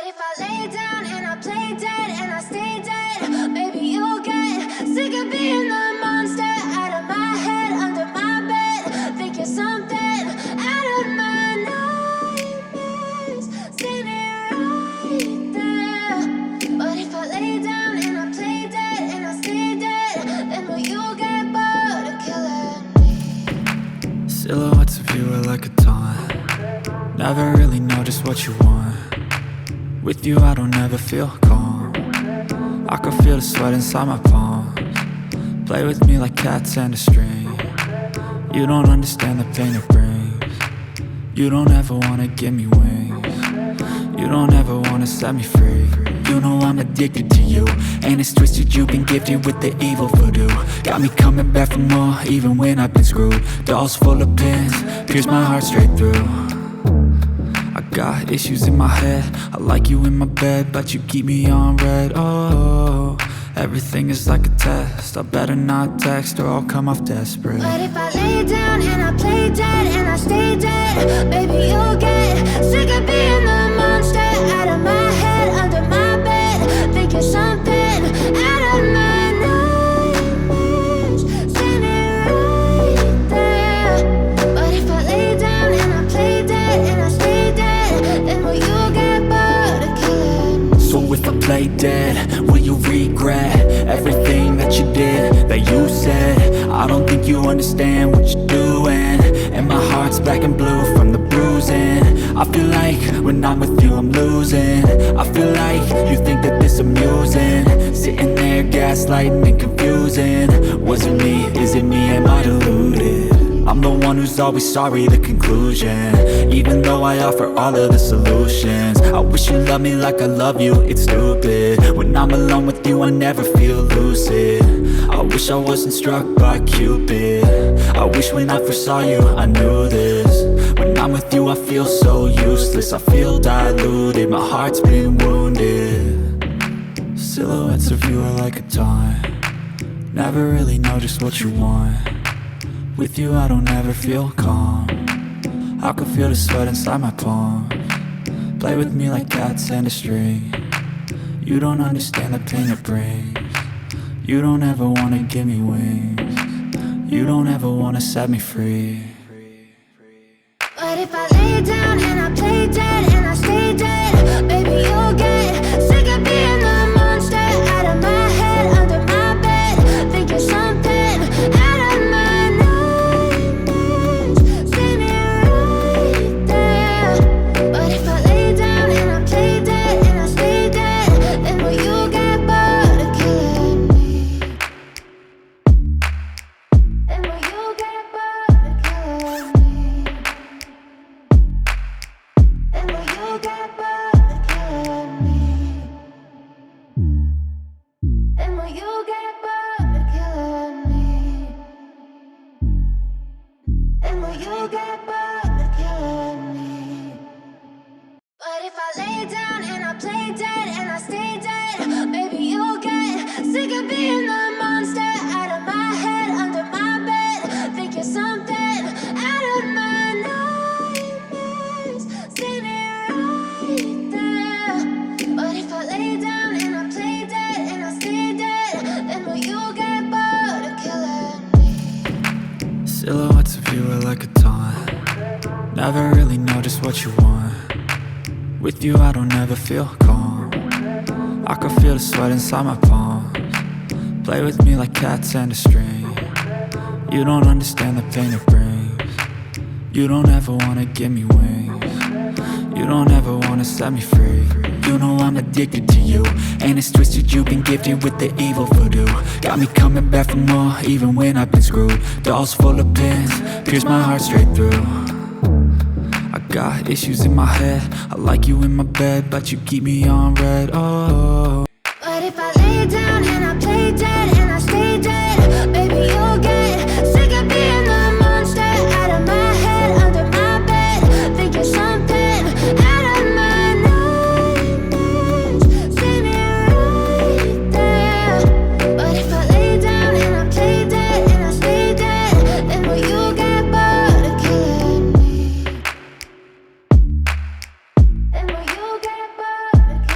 if I lay down and I play dead and I stay dead, baby, you'll get sick of being the monster out of my head, under my bed, thinking something out of my nightmares, standing right there. But if I lay down and I play dead and I stay dead, then will you get bored of killing me? Silhouettes of you are like a taunt. Never really know just what you want. With you I don't ever feel calm. I can feel the sweat inside my palms. Play with me like cats and a string. You don't understand the pain it brings. You don't ever wanna give me wings. You don't ever wanna set me free. You know I'm addicted to you, and it's twisted, you've been gifted with the evil voodoo. Got me coming back for more, even when I've been screwed. Dolls full of pins, pierce my heart straight through. I got issues in my head, I like you in my bed, but you keep me on red. Oh, everything is like a test, I better not text or I'll come off desperate. But if I lay down and I play dead and I stay dead, baby, you'll get sick of being the monster out of my head, under my bed, thinking something out of my nightmares, standing right there. But if I lay down and I play dead and I stay dead, then will you get bored of killing me? So if I play dead, will you regret everything that you did, that you said? I don't think you understand what you're doing, and my heart's black and blue from the bruising. I feel like when I'm with you I'm losing. I feel like you think that this amusing, sitting there gaslighting and confusing. Was it me? Is it me? Am I deluded? I'm the one who's always sorry, the conclusion, even though I offer all of the solutions. I wish you loved me like I love you, it's stupid. When I'm alone with you I never feel lucid. I wish I wasn't struck by Cupid. I wish when I first saw you I knew this. When I'm with you I feel so useless, I feel diluted, my heart's been wounded. Silhouettes of you are like a taunt. Never really know just what you want. With you I don't ever feel calm. I can feel the sweat inside my palms. Play with me like cats and a string. You don't understand the pain it brings. You don't ever wanna give me wings. You don't ever wanna set me free. But if I lay down and I play dead and I stay dead, baby, you'll get sick of being the monster out of my head, under my bed, thinking something out of my nightmares, standing right there. But if I lay down and I play dead and I stay dead, then will you get bored of killing me? Then will you get bored of killing me? Then will you get bored of killing me? Then will you get bored of killing me? Then will you get bored of killing me? But if I lay down and I play dead and I stay dead, baby, you'll get sick of being the monster out of my head, under my bed, thinking something out of my nightmares, standing right there. But if I lay down and I play dead and I stay dead, then will you get bored of killing me? Silhouettes of you are like a taunt. Never really know just what you want. With you I don't ever feel calm. I can feel the sweat inside my palms. Play with me like cats and a string. You don't understand the pain it brings. You don't ever wanna give me wings. You don't ever wanna set me free. You know I'm addicted to you, and it's twisted, you've been gifted with the evil voodoo. Got me coming back for more, even when I've been screwed. Dolls full of pins, pierce my heart straight through. I got issues in my head, I like you in my bed, but you keep me on red. Oh. But if I lay down and I play dead and I stay dead, baby, you'll get sick of being the monster out of my head, under my bed, thinking something out of my nightmares, standing right there. But if I lay down and I play dead and I stay dead, then will you get bored of killing me? Then will you get bored of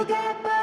you'll get bored.